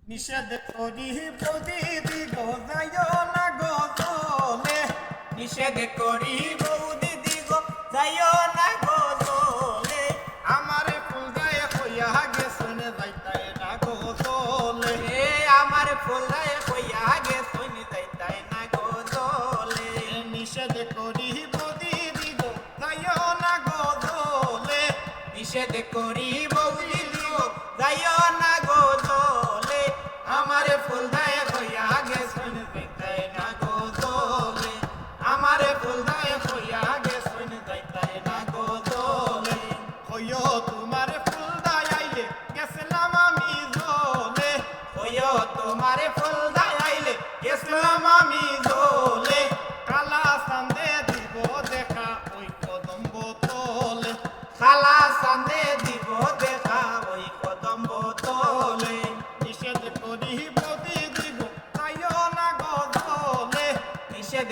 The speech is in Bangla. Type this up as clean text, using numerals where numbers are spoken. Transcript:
নিষেধ করি বৌদি গো যাইও না গো চলে, নিষেধ করি বৌদি গো যাইও না গো চলে, আমার ফুল গায়ে হইয়া গেছেন যাইতাই না গো চলে, আমার ফুল গায়ে হইয়া গেছেন যাইতাই না গো চলে, নিষেধ করি বৌদি গো যাইও না গো চলে, নিষেধ করি বৌদি গো যাইও না গো চলে, আমার ফুল গায়ে হইয়া গেছেন যাইতাই না গো চলে, আমার ফুল গায়ে হইয়া গেছেন যাইতাই না গো চলে, হইও তোমার ফুল দায়াইলে গেছিলাম আমি জলে, হইও তোমার ফুল দায়াইলে গেছিলাম আমি জলে, কালা চান্দে দিব দেখা ওই কদম্ব তলে, খালা চান্দে দিব দেখা ওই কদম্ব তলে, নিষেধ করি বৌদি গো যাইও না গো চলে, নিষেধ